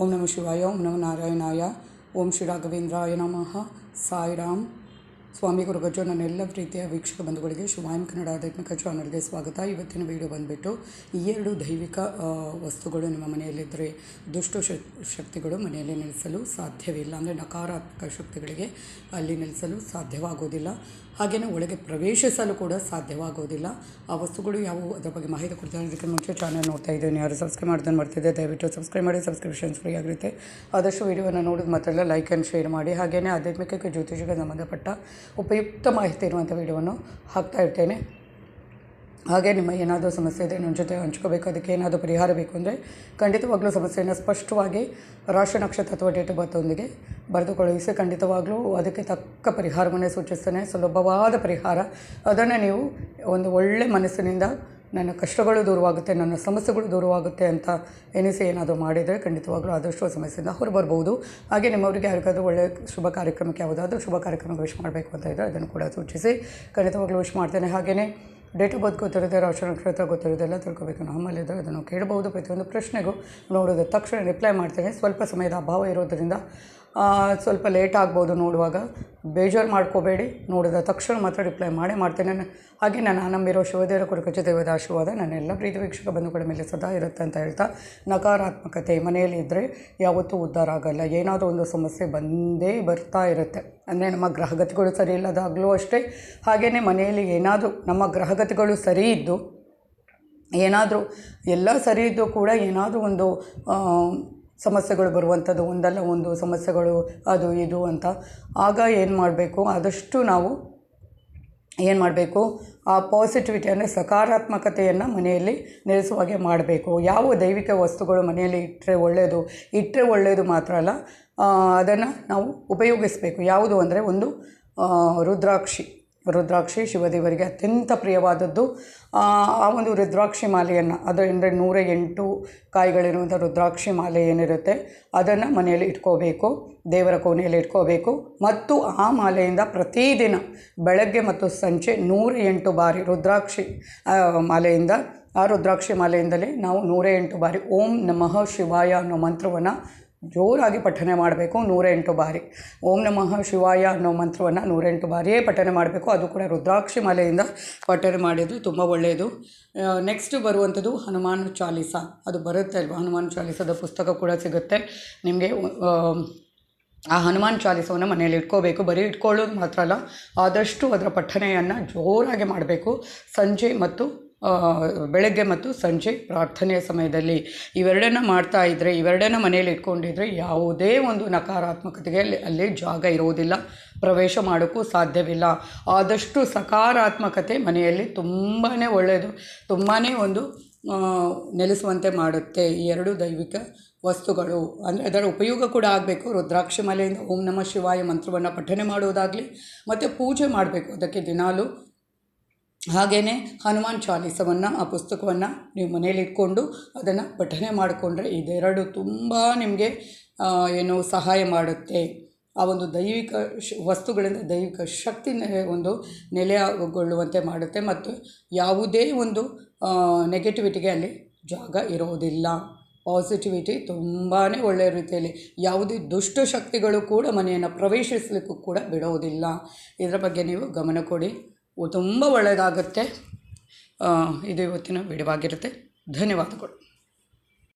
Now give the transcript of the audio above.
ಓಂ ನಮಃ ಶಿವಾಯ, ಓಂ ನಮಃ ನಾರಾಯಣಾಯ, ಓಂ ಶ್ರೀ ರಾಘವೇಂದ್ರಾಯ ನಮಃ. ಸಾಯಿರಾಮ್. ಸ್ವಾಮಿ ಗುರುಗಜ್ಜು. ನನ್ನೆಲ್ಲ ಪ್ರೀತಿಯ ವೀಕ್ಷಕ ಬಂಧುಗಳಿಗೆ ಶಿವಾಯಂ ಕನ್ನಡ ಆಧ್ಯಾತ್ಮಿಕ ಚಾನಲ್ಗೆ ಸ್ವಾಗತ. ಇವತ್ತಿನ ವಿಡಿಯೋ ಬಂದುಬಿಟ್ಟು ಈ ಎರಡು ದೈವಿಕ ವಸ್ತುಗಳು ನಿಮ್ಮ ಮನೆಯಲ್ಲಿದ್ದರೆ ದುಷ್ಟ ಶಕ್ತಿಗಳು ಮನೆಯಲ್ಲಿ ನೆಲೆಸಲು ಸಾಧ್ಯವಿಲ್ಲ. ಅಂದರೆ ನಕಾರಾತ್ಮಕ ಶಕ್ತಿಗಳಿಗೆ ಅಲ್ಲಿ ನೆಲೆಸಲು ಸಾಧ್ಯವಾಗೋದಿಲ್ಲ. ಹಾಗೆಯೇ ಒಳಗೆ ಪ್ರವೇಶಿಸಲು ಕೂಡ ಸಾಧ್ಯವಾಗೋದಿಲ್ಲ. ಆ ವಸ್ತುಗಳು ಯಾವುವು ಅದರ ಬಗ್ಗೆ ಮಾಹಿತಿ ಕೊಡ್ತಾರೆ. ಅದಕ್ಕೆ ಮುಂಚೆ ಚಾನಲ್ ನೋಡ್ತಾ ಇದ್ದೀನಿ, ಯಾರು ಸಬ್ಸ್ಕ್ರೈಬ್ ಮಾಡ್ತಾನೆ ಮಾಡ್ತಿದ್ದೆ ದಯವಿಟ್ಟು ಸಬ್ಸ್ಕ್ರೈಬ್ ಮಾಡಿ. ಸಬ್ಸ್ಕ್ರಿಪ್ಷನ್ಸ್ ಫ್ರೀ ಆಗಿರುತ್ತೆ. ಆದಷ್ಟು ವಿಡಿಯೋವನ್ನು ನೋಡಿದ ಮಾತ್ರ ಲೈಕ್ ಆ್ಯಂಡ್ ಶೇರ್ ಮಾಡಿ. ಹಾಗೆಯೇ ಆಧ್ಯಾತ್ಮಿಕ ಜ್ಯೋತಿಷಕ್ಕೆ ಸಂಬಂಧಪಟ್ಟ ಉಪಯುಕ್ತ ಮಾಹಿತಿ ಇರುವಂಥ ವಿಡಿಯೋವನ್ನು ಹಾಕ್ತಾ ಇರ್ತೇನೆ. ಹಾಗೆ ನಿಮ್ಮ ಏನಾದರೂ ಸಮಸ್ಯೆ ಇದೆ ನನ್ನ ಜೊತೆ ಹಂಚ್ಕೋಬೇಕು, ಅದಕ್ಕೆ ಏನಾದರೂ ಪರಿಹಾರ ಬೇಕು ಅಂದರೆ ಖಂಡಿತವಾಗ್ಲೂ ಸಮಸ್ಯೆಯನ್ನು ಸ್ಪಷ್ಟವಾಗಿ ರಾಶಿ ನಕ್ಷತ್ರ ಅಥವಾ ಡೇಟ್ ಆಫ್ ಬರ್ತೊಂದಿಗೆ ಬರೆದು ಕಳುಹಿಸಿ ಖಂಡಿತವಾಗ್ಲೂ ಅದಕ್ಕೆ ತಕ್ಕ ಪರಿಹಾರವನ್ನೇ ಸೂಚಿಸ್ತೇನೆ. ಸುಲಭವಾದ ಪರಿಹಾರ. ಅದನ್ನು ನೀವು ಒಂದು ಒಳ್ಳೆ ಮನಸ್ಸಿನಿಂದ ನನ್ನ ಕಷ್ಟಗಳು ದೂರವಾಗುತ್ತೆ, ನನ್ನ ಸಮಸ್ಯೆಗಳು ದೂರವಾಗುತ್ತೆ ಅಂತ ಎನಿಸಿ ಏನಾದರೂ ಮಾಡಿದರೆ ಖಂಡಿತವಾಗ್ಲೂ ಆದಷ್ಟು ಸಮಸ್ಯೆಯಿಂದ ಹೊರಬರ್ಬೋದು. ಹಾಗೆ ನಿಮ್ಮವರಿಗೆ ಯಾರಿಗಾದರೂ ಒಳ್ಳೆಯ ಶುಭ ಕಾರ್ಯಕ್ರಮಕ್ಕೆ ಯಾವುದಾದ್ರೂ ಶುಭ ಕಾರ್ಯಕ್ರಮಕ್ಕೆ ವಿಶ್ ಮಾಡಬೇಕು ಅಂತ ಇದ್ದರೆ ಅದನ್ನು ಕೂಡ ಸೂಚಿಸಿ ಖಂಡಿತವಾಗ್ಲೂ ವಿಶ್ ಮಾಡ್ತೇನೆ. ಹಾಗೆಯೇ ಡೇಟ್ ಆಫ್ ಬರ್ತ್ ಗೊತ್ತಿರುತ್ತೆ, ರಾಶಿ ನಕ್ಷತ್ರ ಗೊತ್ತಿರುತ್ತೆ, ಎಲ್ಲ ತಿಳ್ಕೊಬೇಕು. ನಮ್ಮಲ್ಲಿದ್ದರೆ ಅದನ್ನು ಕೇಳಬಹುದು. ಪ್ರತಿಯೊಂದು ಪ್ರಶ್ನೆಗೂ ನೋಡಿದ ತಕ್ಷಣ ರಿಪ್ಲೈ ಮಾಡ್ತೇನೆ. ಸ್ವಲ್ಪ ಸಮಯದ ಅಭಾವ ಇರೋದರಿಂದ ಸ್ವಲ್ಪ ಲೇಟ್ ಆಗ್ಬೋದು ನೋಡುವಾಗ. ಬೇಜಾರು ಮಾಡ್ಕೋಬೇಡಿ, ನೋಡಿದ ತಕ್ಷಣ ಮಾತ್ರ ರಿಪ್ಲೈ ಮಾಡ್ತೇನೆ. ಹಾಗೆ ನಾನು ನಂಬಿರೋ ಶಿವದೇವರ ಕುರಿಕಚ್ಚ ದೇವದ ಆಶೀರ್ವಾದ ನನ್ನೆಲ್ಲ ಪ್ರೀತಿ ವೀಕ್ಷಕ ಬಂಧುಗಳ ಮೇಲೆ ಸದಾ ಇರುತ್ತೆ ಅಂತ ಹೇಳ್ತಾ, ನಕಾರಾತ್ಮಕತೆ ಮನೆಯಲ್ಲಿ ಇದ್ದರೆ ಯಾವತ್ತೂ ಉದ್ಧಾರ ಆಗೋಲ್ಲ. ಏನಾದರೂ ಒಂದು ಸಮಸ್ಯೆ ಬಂದೇ ಬರ್ತಾ ಇರುತ್ತೆ. ಅಂದರೆ ನಮ್ಮ ಗ್ರಹಗತಿಗಳು ಸರಿ ಇಲ್ಲದಾಗಲೂ ಅಷ್ಟೇ. ಹಾಗೆಯೇ ಮನೆಯಲ್ಲಿ ಏನಾದರೂ ನಮ್ಮ ಗ್ರಹಗತಿಗಳು ಸರಿ ಇದ್ದು ಏನಾದರೂ ಎಲ್ಲ ಸರಿ ಇದ್ದು ಕೂಡ ಏನಾದರೂ ಒಂದು ಸಮಸ್ಯೆಗಳು ಬರುವಂಥದ್ದು, ಒಂದಲ್ಲ ಒಂದು ಸಮಸ್ಯೆಗಳು ಅದು ಇದು ಅಂತ. ಆಗ ಏನು ಮಾಡಬೇಕು, ಆದಷ್ಟು ನಾವು ಏನು ಮಾಡಬೇಕು, ಆ ಪಾಸಿಟಿವಿಟಿ ಅಂದರೆ ಸಕಾರಾತ್ಮಕತೆಯನ್ನು ಮನೆಯಲ್ಲಿ ನೆಲೆಸುವ ಹಾಗೆ ಮಾಡಬೇಕು. ಯಾವ ದೈವಿಕ ವಸ್ತುಗಳು ಮನೆಯಲ್ಲಿ ಇಟ್ಟರೆ ಒಳ್ಳೆಯದು ಮಾತ್ರ ಅಲ್ಲ, ಅದನ್ನು ನಾವು ಉಪಯೋಗಿಸಬೇಕು. ಯಾವುದು ಅಂದರೆ ಒಂದು ರುದ್ರಾಕ್ಷಿ ಶಿವದೇವರಿಗೆ ಅತ್ಯಂತ ಪ್ರಿಯವಾದದ್ದು. ಆ ಒಂದು ರುದ್ರಾಕ್ಷಿ ಮಾಲೆಯನ್ನು, ಅದು ಅಂದರೆ 108 ಕಾಯಿಗಳಿರುವಂಥ ರುದ್ರಾಕ್ಷಿ ಮಾಲೆ ಏನಿರುತ್ತೆ ಅದನ್ನು ಮನೆಯಲ್ಲಿ ಇಟ್ಕೋಬೇಕು, ದೇವರ ಕೋಣೆಯಲ್ಲಿ ಇಟ್ಕೋಬೇಕು. ಮತ್ತು ಆ ಮಾಲೆಯಿಂದ ಪ್ರತಿದಿನ ಬೆಳಗ್ಗೆ ಮತ್ತು ಸಂಜೆ 108 ಬಾರಿ ರುದ್ರಾಕ್ಷಿ ಮಾಲೆಯಿಂದಲೇ ನಾವು 108 ಬಾರಿ ಓಂ ನಮಃ ಶಿವಾಯ ಅನ್ನೋ ಮಂತ್ರವನ್ನು ಜೋರಾಗಿ ಪಠನೆ ಮಾಡಬೇಕು. 108 ಬಾರಿ ಓಂ ನಮಃ ಶಿವಾಯ ಅನ್ನೋ ಮಂತ್ರವನ್ನು 108 ಬಾರಿಯೇ ಪಠನೆ ಮಾಡಬೇಕು. ಅದು ಕೂಡ ರುದ್ರಾಕ್ಷಿ ಮಾಲೆಯಿಂದ ಪಠನೆ ಮಾಡಿದರೆ ತುಂಬ ಒಳ್ಳೆಯದು. ನೆಕ್ಸ್ಟ್ ಬರುವಂಥದ್ದು ಹನುಮಾನ್ ಚಾಲೀಸ. ಅದು ಬರುತ್ತೆ ಅಲ್ವಾ, ಹನುಮಾನ್ ಚಾಲೀಸದ ಪುಸ್ತಕ ಕೂಡ ಸಿಗುತ್ತೆ ನಿಮಗೆ. ಆ ಹನುಮಾನ್ ಚಾಲೀಸವನ್ನು ಮನೆಯಲ್ಲಿ ಇಟ್ಕೋಬೇಕು. ಬರೀ ಇಟ್ಕೊಳ್ಳೋದು ಮಾತ್ರ ಅಲ್ಲ, ಆದಷ್ಟು ಅದರ ಪಠನೆಯನ್ನು ಜೋರಾಗಿ ಮಾಡಬೇಕು. ಬೆಳಗ್ಗೆ ಮತ್ತು ಸಂಜೆ ಪ್ರಾರ್ಥನೆಯ ಸಮಯದಲ್ಲಿ ಇವೆರಡನ್ನು ಮಾಡ್ತಾ ಇದ್ದರೆ, ಇವೆರಡನ್ನು ಮನೆಯಲ್ಲಿ ಇಟ್ಕೊಂಡಿದ್ರೆ ಯಾವುದೇ ಒಂದು ನಕಾರಾತ್ಮಕತೆಗೆ ಅಲ್ಲಿ ಜಾಗ ಇರೋದಿಲ್ಲ, ಪ್ರವೇಶ ಮಾಡೋಕ್ಕೂ ಸಾಧ್ಯವಿಲ್ಲ. ಆದಷ್ಟು ಸಕಾರಾತ್ಮಕತೆ ಮನೆಯಲ್ಲಿ ತುಂಬಾ ಒಳ್ಳೆಯದು, ತುಂಬಾ ಒಂದು ನೆಲೆಸುವಂತೆ ಮಾಡುತ್ತೆ ಈ ಎರಡು ದೈವಿಕ ವಸ್ತುಗಳು. ಅಂದರೆ ಅದರ ಉಪಯೋಗ ಕೂಡ ಆಗಬೇಕು. ರುದ್ರಾಕ್ಷಿ ಮಾಲೆಯಿಂದ ಓಂ ನಮಃ ಶಿವಾಯ ಮಂತ್ರವನ್ನು ಪಠನೆ ಮಾಡುವುದಾಗಲಿ ಮತ್ತು ಪೂಜೆ ಮಾಡಬೇಕು ಅದಕ್ಕೆ ದಿನಾಲು. ಹಾಗೆಯೇ ಹನುಮಾನ್ ಚಾಲೀಸವನ್ನು, ಆ ಪುಸ್ತಕವನ್ನು ನೀವು ಮನೇಲಿ ಇಟ್ಕೊಂಡು ಅದನ್ನು ಪಠನೆ ಮಾಡಿಕೊಂಡ್ರೆ ಇದೆರಡು ತುಂಬ ನಿಮಗೆ ಸಹಾಯ ಮಾಡುತ್ತೆ. ಆ ಒಂದು ದೈವಿಕ ವಸ್ತುಗಳಿಂದ ದೈವಿಕ ಶಕ್ತಿ ಒಂದು ನೆಲೆಗೊಳ್ಳುವಂತೆ ಮಾಡುತ್ತೆ. ಮತ್ತು ಯಾವುದೇ ಒಂದು ನೆಗೆಟಿವಿಟಿಗೆ ಅಲ್ಲಿ ಜಾಗ ಇರೋದಿಲ್ಲ. ಪಾಸಿಟಿವಿಟಿ ತುಂಬಾ ಒಳ್ಳೆಯ ರೀತಿಯಲ್ಲಿ, ಯಾವುದೇ ದುಷ್ಟ ಶಕ್ತಿಗಳು ಕೂಡ ಮನೆಯನ್ನು ಪ್ರವೇಶಿಸಲಿಕ್ಕೂ ಕೂಡ ಬಿಡೋದಿಲ್ಲ. ಇದರ ಬಗ್ಗೆ ನೀವು ಗಮನ ಕೊಡಿ, ತುಂಬ ಒಳ್ಳೆಯದಾಗುತ್ತೆ. ಇದು ಇವತ್ತಿನ ವಿಡಿಯೋ ಆಗಿರುತ್ತೆ. ಧನ್ಯವಾದಗಳು.